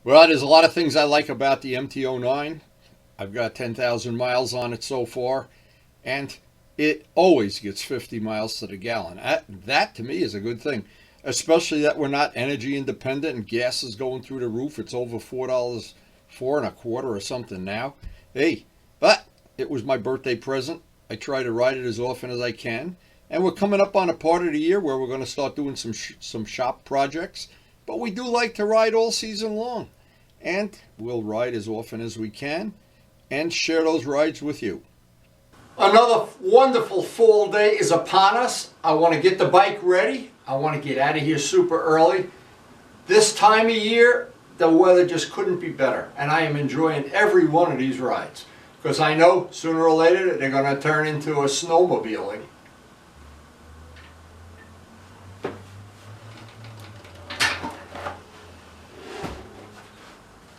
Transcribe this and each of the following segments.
Well, there's a lot of things I like about the MT-09. I've got 10,000 miles on it so far, and it always gets 50 miles to the gallon. That to me is a good thing, especially that we're not energy independent and gas is going through the roof. It's over $4, $4.25 or something now. Hey, but it was my birthday present. I try to ride it as often as I can, and we're coming up on a part of the year where we're going to start doing some shop projects. But we do like to ride all season long, and we'll ride as often as we can and share those rides with you. Another wonderful fall day is upon us. I want to get the bike ready. I want to get out of here super early. This time of year, the weather just couldn't be better, and I am enjoying every one of these rides because I know sooner or later they're going to turn into a snowmobiling.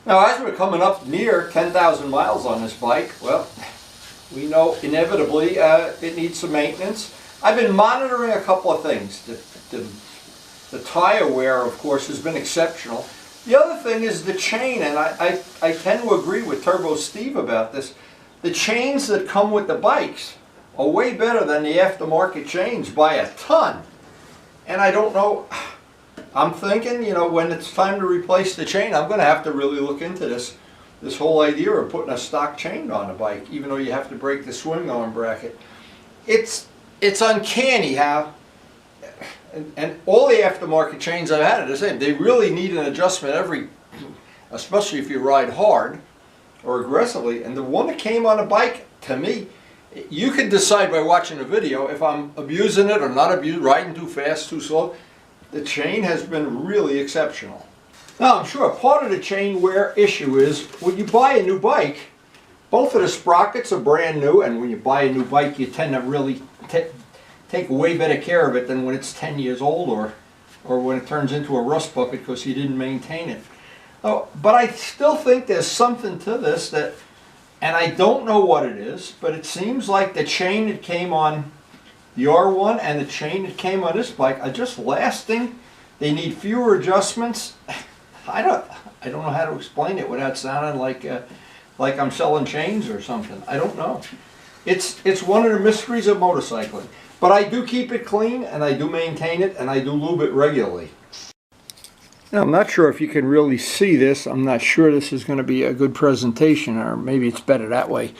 Now, as we're coming up near 10,000 miles on this bike, well, we know inevitably it needs some maintenance. I've been monitoring a couple of things. The tire wear, of course, has been exceptional. The other thing is the chain, and I tend to agree with Turbo Steve about this. The chains that come with the bikes are way better than the aftermarket chains by a ton. And I don't know, I'm thinking, you know, when it's time to replace the chain, I'm going to have to really look into this whole idea of putting a stock chain on a bike, even though you have to break the swing arm bracket. It's uncanny how, and all the aftermarket chains I've had are the same. They really need an adjustment especially if you ride hard or aggressively. And the one that came on a bike, to me, you can decide by watching the video if I'm abusing it or not riding too fast, too slow. The chain has been really exceptional. Now, I'm sure part of the chain wear issue is when you buy a new bike, both of the sprockets are brand new, and when you buy a new bike, you tend to really take way better care of it than when it's 10 years old or when it turns into a rust bucket because you didn't maintain it. Oh, but I still think there's something to this and I don't know what it is, but it seems like the chain that came on the R1 and the chain that came on this bike are just lasting. They need fewer adjustments. I don't know how to explain it without sounding like I'm selling chains or something. I don't know. It's one of the mysteries of motorcycling. But I do keep it clean, and I do maintain it, and I do lube it regularly. Now, I'm not sure if you can really see this. I'm not sure this is going to be a good presentation, or maybe it's better that way.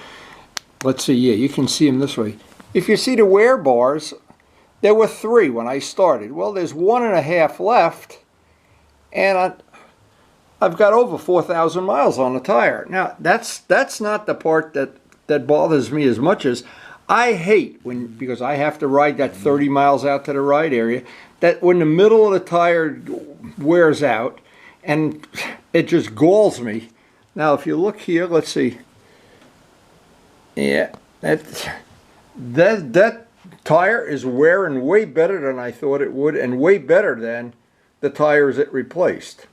Let's see. Yeah, you can see them this way. If you see the wear bars, there were 3 when I started. Well, there's 1.5 left, and I've got over 4,000 miles on the tire. Now, that's not the part that bothers me as much as I hate because I have to ride that 30 miles out to the ride area, that when the middle of the tire wears out, and it just galls me. Now, if you look here, let's see. Yeah, that tire is wearing way better than I thought it would, and way better than the tires it replaced.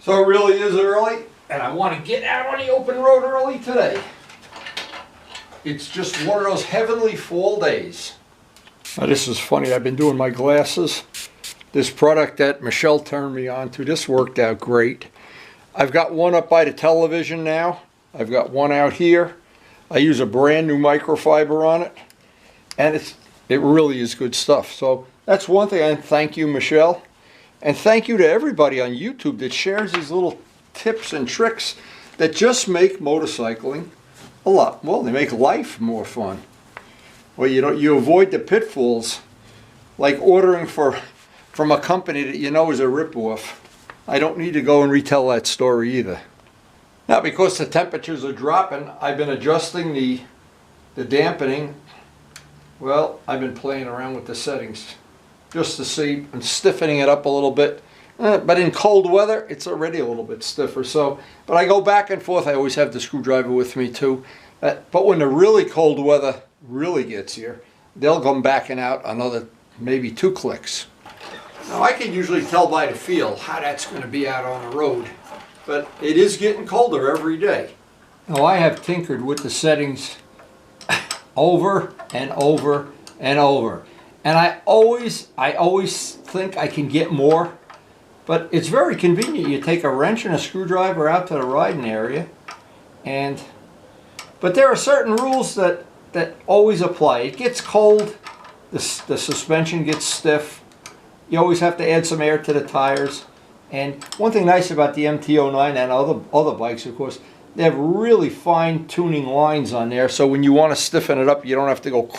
So it really is early, and I want to get out on the open road early today. It's just one of those heavenly fall days. Now, this is funny. I've been doing my glasses. This product that Michelle turned me on to, this worked out great. I've got one up by the television now. I've got one out here. I use a brand new microfiber on it, and it really is good stuff. So that's one thing. And thank you, Michelle. And thank you to everybody on YouTube that shares these little tips and tricks that just make motorcycling a lot, well, they make life more fun. Well, you avoid the pitfalls like ordering from a company that you know is a ripoff. I don't need to go and retell that story either. Now, because the temperatures are dropping, I've been adjusting the dampening. Well, I've been playing around with the settings just to see. I'm stiffening it up a little bit. But in cold weather, it's already a little bit stiffer. So, but I go back and forth. I always have the screwdriver with me too. But when the really cold weather really gets here, they'll come backing out another maybe 2 clicks. Now, I can usually tell by the feel how that's going to be out on the road. But it is getting colder every day. Now, I have tinkered with the settings over and over and over. And I always think I can get more But it's very convenient. You take a wrench and a screwdriver out to the riding area, but there are certain rules that always apply. It gets cold, the suspension gets stiff. You always have to add some air to the tires. And one thing nice about the MT-09 and other bikes, of course, they have really fine tuning lines on there, so when you want to stiffen it up, you don't have to go.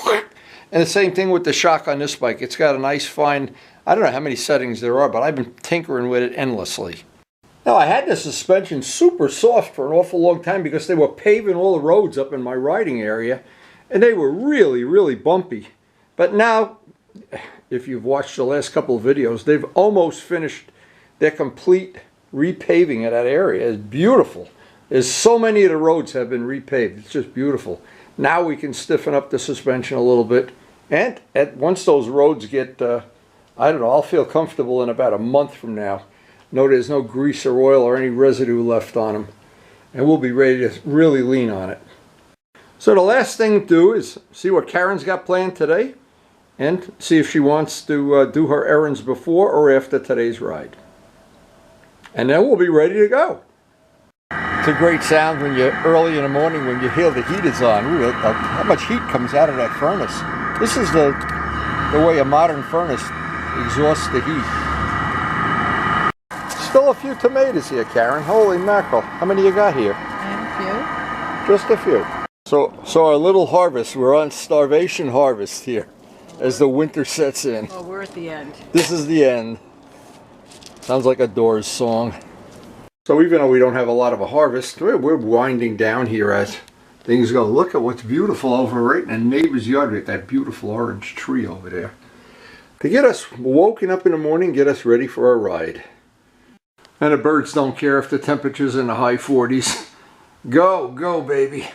And the same thing with the shock on this bike. It's got a nice fine, I don't know how many settings there are, but I've been tinkering with it endlessly. Now, I had the suspension super soft for an awful long time because they were paving all the roads up in my riding area, and they were really, really bumpy. But now, if you've watched the last couple of videos, they've almost finished their complete repaving of that area. It's beautiful. There's so many of the roads have been repaved. It's just beautiful. Now we can stiffen up the suspension a little bit. And once those roads get, I don't know, I'll feel comfortable in about a month from now. No, there's no grease or oil or any residue left on them. And we'll be ready to really lean on it. So the last thing to do is see what Karen's got planned today. And see if she wants to do her errands before or after today's ride. And then we'll be ready to go. It's a great sound when you're early in the morning when you hear the heat is on. Ooh, how much heat comes out of that furnace. This is the way a modern furnace exhausts the heat. Still a few tomatoes here, Karen. Holy mackerel. How many you got here? A few. Just a few. So our little harvest, we're on starvation harvest here as the winter sets in. Oh, we're at the end. This is the end. Sounds like a Doors song. So even though we don't have a lot of a harvest, we're winding down here as things go. Look at what's beautiful over right in the neighbor's yard with that beautiful orange tree over there. To get us woken up in the morning, get us ready for our ride. And the birds don't care if the temperature's in the high 40s. Go, go, baby.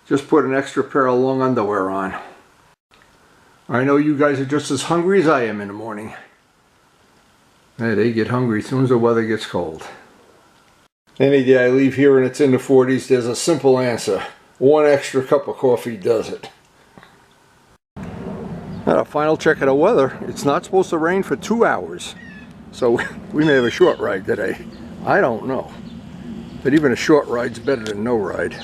Just put an extra pair of long underwear on. I know you guys are just as hungry as I am in the morning. Hey, they get hungry as soon as the weather gets cold. Any day I leave here and it's in the 40s, there's a simple answer. One extra cup of coffee does it. Now, a final check of the weather. It's not supposed to rain for 2 hours. So we may have a short ride today. I don't know. But even a short ride's better than no ride.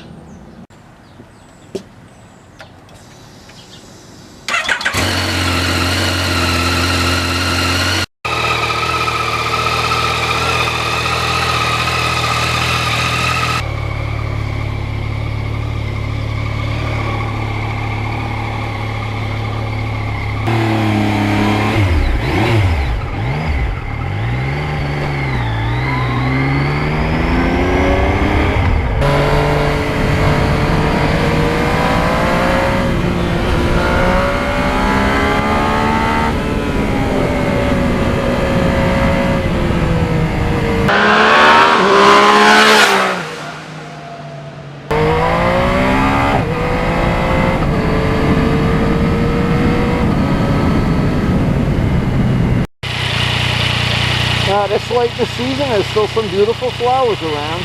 This late in the season, there's still some beautiful flowers around.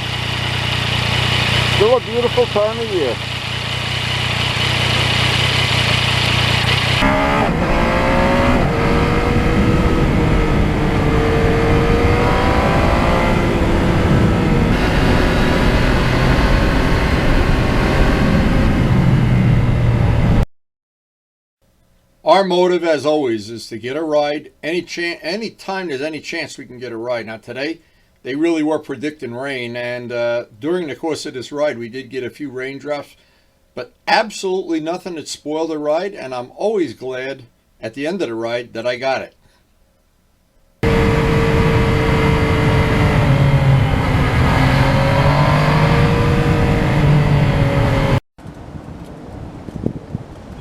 Still a beautiful time of year. Our motive, as always, is to get a ride. Any time there's any chance we can get a ride. Now today, they really were predicting rain, and during the course of this ride, we did get a few raindrops, but absolutely nothing that spoiled the ride, and I'm always glad at the end of the ride that I got it.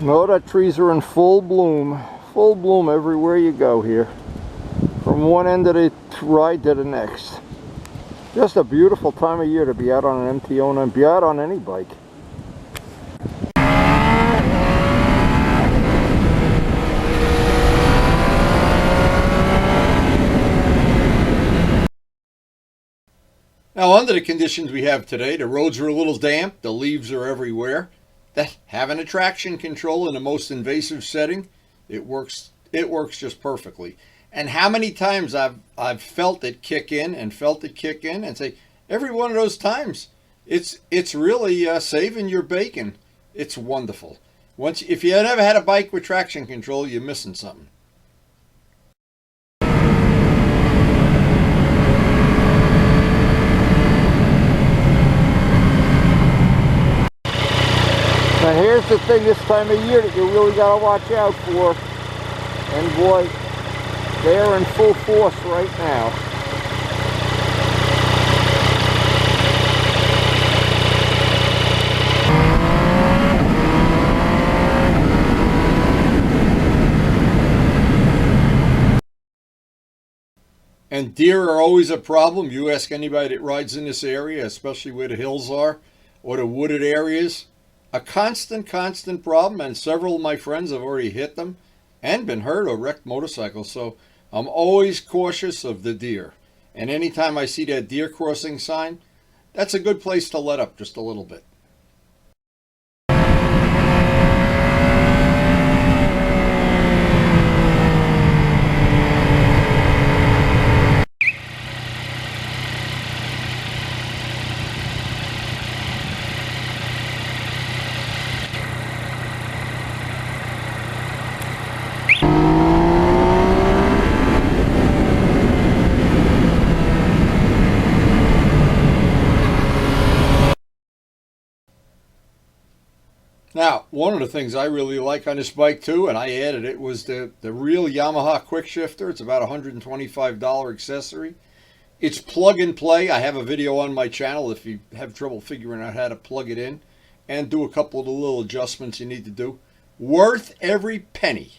No, the trees are in full bloom everywhere you go here, from one end of the ride to the next. Just a beautiful time of year to be out on an MT-09 and be out on any bike. Now, under the conditions we have today, the roads are a little damp, the leaves are everywhere. That having a traction control in the most invasive setting, it works just perfectly. And how many times I've felt it kick in and felt it kick in and say, every one of those times, it's really saving your bacon. It's wonderful. If you never had a bike with traction control, you're missing something. Now here's the thing this time of year that you really got to watch out for, and boy, they are in full force right now. And deer are always a problem. You ask anybody that rides in this area, especially where the hills are or the wooded areas. A constant problem, and several of my friends have already hit them and been hurt or wrecked motorcycles. So I'm always cautious of the deer. And anytime I see that deer crossing sign, that's a good place to let up just a little bit. Now, one of the things I really like on this bike too, and I added it, was the real Yamaha quick shifter. It's about $125 accessory. It's plug and play. I have a video on my channel if you have trouble figuring out how to plug it in and do a couple of the little adjustments you need to do. Worth every penny.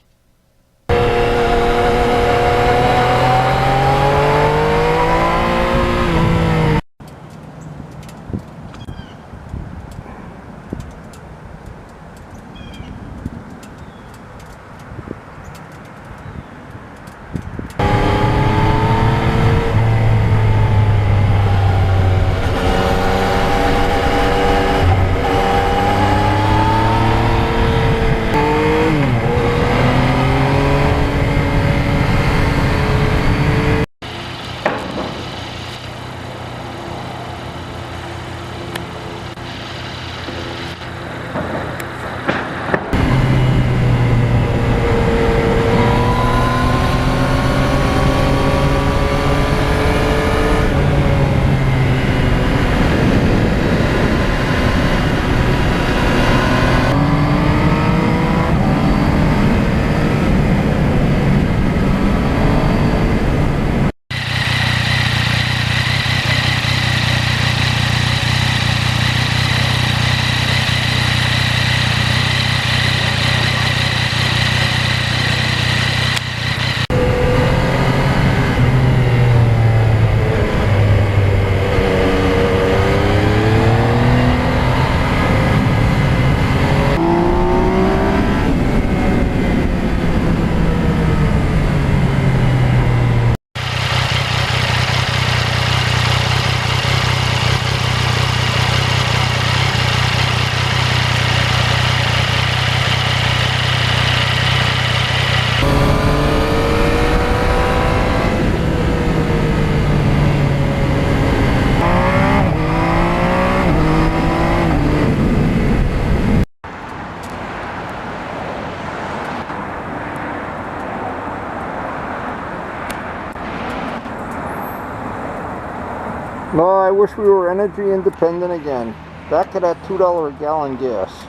No, I wish we were energy independent again. Back to that $2 a gallon gas.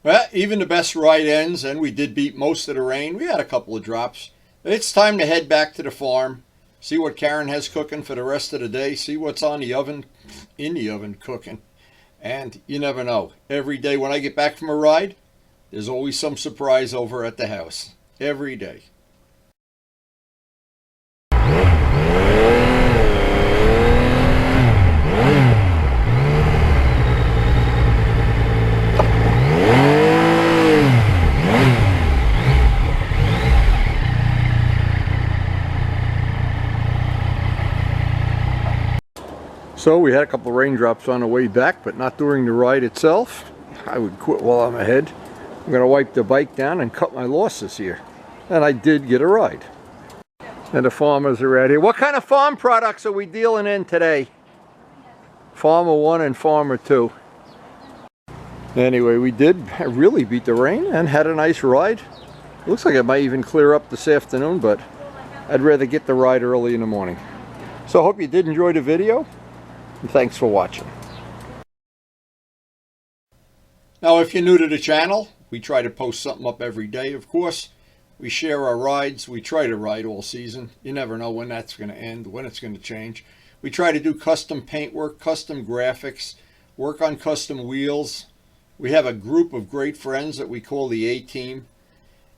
Well, even the best ride ends, and we did beat most of the rain. We had a couple of drops. It's time to head back to the farm, see what Karen has cooking for the rest of the day, see what's on the oven, in the oven cooking. And you never know. Every day when I get back from a ride, there's always some surprise over at the house. Every day. So we had a couple of raindrops on the way back, but not during the ride itself. I would quit while I'm ahead. I'm going to wipe the bike down and cut my losses here. And I did get a ride. And the farmers are out here. What kind of farm products are we dealing in today? Farmer 1 and Farmer 2. Anyway, we did really beat the rain and had a nice ride. Looks like it might even clear up this afternoon, but I'd rather get the ride early in the morning. So I hope you did enjoy the video. And thanks for watching. Now, if you're new to the channel, we try to post something up every day, of course. We share our rides. We try to ride all season. You never know when that's going to end, when it's going to change. We try to do custom paint work, custom graphics, work on custom wheels. We have a group of great friends that we call the A-Team.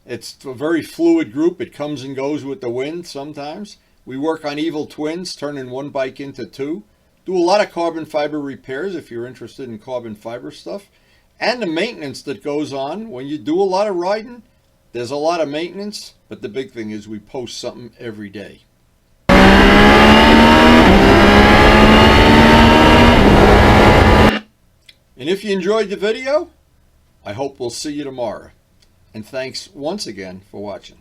It's a very fluid group. It comes and goes with the wind sometimes. We work on evil twins, turning one bike into two. Do a lot of carbon fiber repairs if you're interested in carbon fiber stuff. And the maintenance that goes on when you do a lot of riding. There's a lot of maintenance, but the big thing is we post something every day. And if you enjoyed the video, I hope we'll see you tomorrow. And thanks once again for watching.